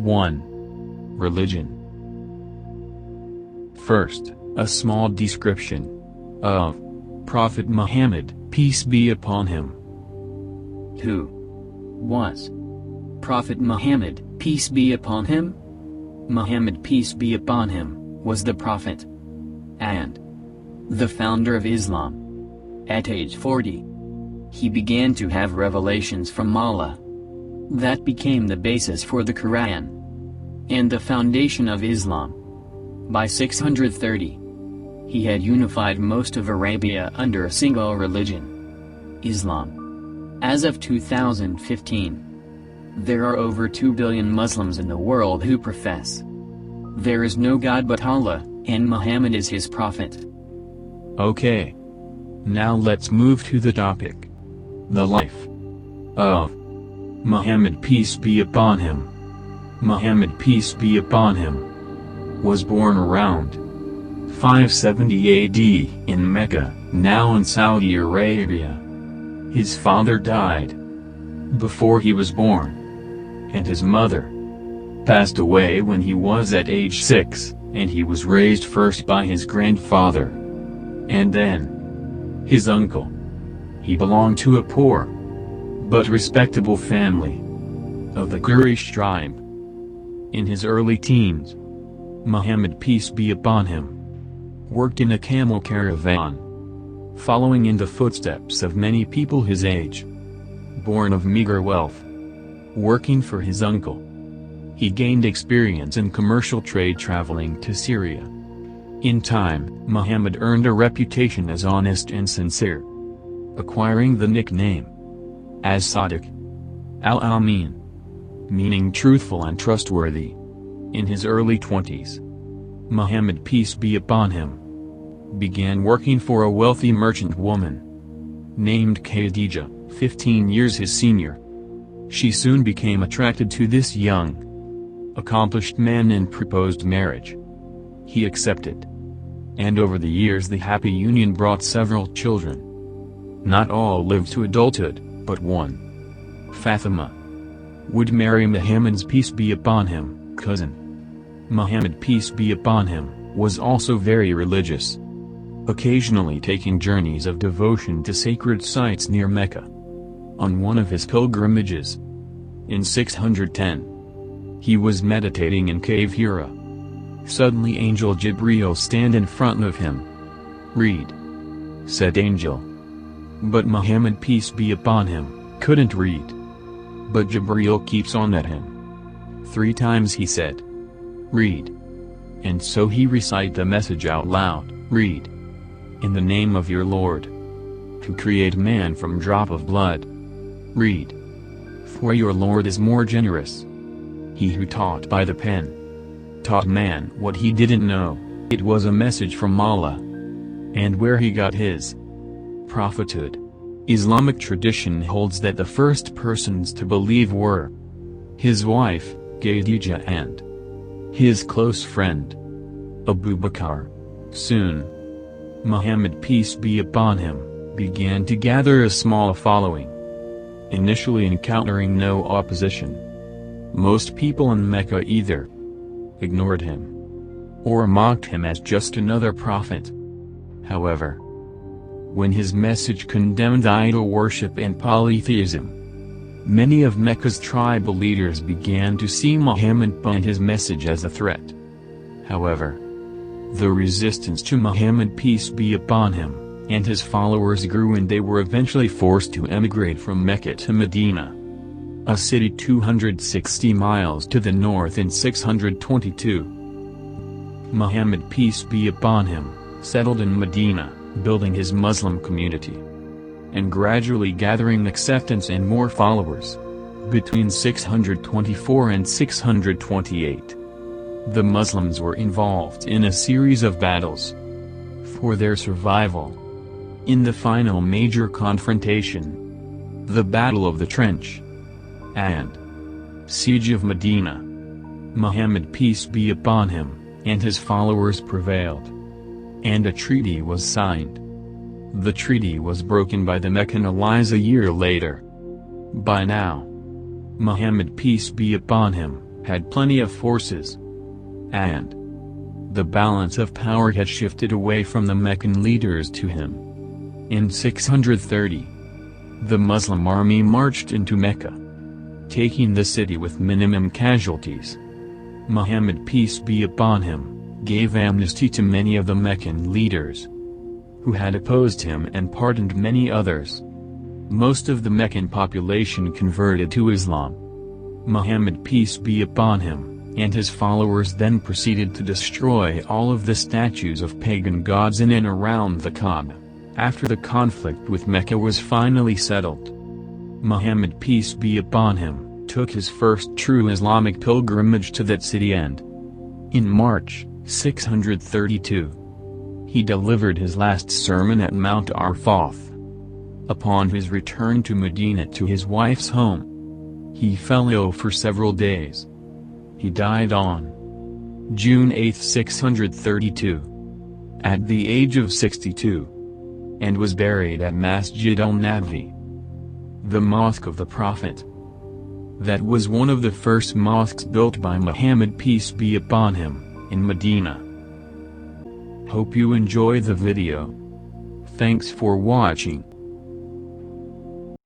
1. Religion. First, a small description of Prophet Muhammad, peace be upon him. Who was Prophet Muhammad, peace be upon him? Muhammad, peace be upon him, was the prophet and the founder of Islam. At age 40, he began to have revelations from Allah that became the basis for the Quran and the foundation of Islam. By 630, he had unified most of Arabia under a single religion, Islam. As of 2015, there are over 2 billion Muslims in the world who profess there is no God but Allah, and Muhammad is his prophet. Okay. Now let's move to the topic. The life of Muhammad, peace be upon him. Muhammad, peace be upon him, was born around 570 AD in Mecca, now in Saudi Arabia. His father died before he was born, and his mother passed away when he was at age 6, and he was raised first by his grandfather, and then his uncle. He belonged to a poor but respectable family of the Quraysh tribe. In his early teens, Muhammad, peace be upon him, worked in a camel caravan, following in the footsteps of many people his age. Born of meager wealth, working for his uncle, he gained experience in commercial trade traveling to Syria. In time, Muhammad earned a reputation as honest and sincere, acquiring the nickname as Sadiq al-Amin, meaning truthful and trustworthy. In his early 20s, Muhammad, peace be upon him, began working for a wealthy merchant woman named Khadija, 15 years his senior. She soon became attracted to this young, accomplished man and proposed marriage. He accepted, and over the years the happy union brought several children. Not all lived to adulthood, but one, Fatima, would marry Muhammad's, peace be upon him, cousin. Muhammad, peace be upon him, was also very religious, occasionally taking journeys of devotion to sacred sites near Mecca. On one of his pilgrimages, in 610, he was meditating in cave Hira. Suddenly Angel Jibreel stand in front of him. "Read," said Angel. But Muhammad, peace be upon him, couldn't read. But Jibreel keeps on at him. 3 times he said, "Read." And so he recite the message out loud, "Read. In the name of your Lord, who create man from drop of blood. Read. For your Lord is more generous. He who taught by the pen taught man what he didn't know." It was a message from Allah. And where he got his prophethood, Islamic tradition holds that the first persons to believe were his wife, Khadija, and his close friend, Abu Bakr. Soon, Muhammad, peace be upon him, began to gather a small following. Initially encountering no opposition, most people in Mecca either ignored him or mocked him as just another prophet. However, when his message condemned idol worship and polytheism, many of Mecca's tribal leaders began to see Muhammad and his message as a threat. However, the resistance to Muhammad, peace be upon him, and his followers grew, and they were eventually forced to emigrate from Mecca to Medina, a city 260 miles to the north, in 622. Muhammad, peace be upon him, settled in Medina, building his Muslim community, and gradually gathering acceptance and more followers. Between 624 and 628, the Muslims were involved in a series of battles for their survival. In the final major confrontation, the Battle of the Trench and Siege of Medina, Muhammad, peace be upon him, and his followers prevailed, and a treaty was signed. The treaty was broken by the Meccan allies a year later. By now, Muhammad, peace be upon him, had plenty of forces, and the balance of power had shifted away from the Meccan leaders to him. In 630, the Muslim army marched into Mecca, taking the city with minimum casualties. Muhammad, peace be upon him, gave amnesty to many of the Meccan leaders who had opposed him and pardoned many others. Most of the Meccan population converted to Islam. Muhammad, peace be upon him, and his followers then proceeded to destroy all of the statues of pagan gods in and around the Kaaba. After the conflict with Mecca was finally settled, Muhammad, peace be upon him, took his first true Islamic pilgrimage to that city, and in March 632, he delivered his last sermon at Mount Arafat. Upon his return to Medina to his wife's home, he fell ill for several days. He died on June 8, 632, at the age of 62, and was buried at Masjid al-Nabi, the Mosque of the Prophet. That was one of the first mosques built by Muhammad, peace be upon him, in Medina. Hope you enjoy the video. Thanks for watching.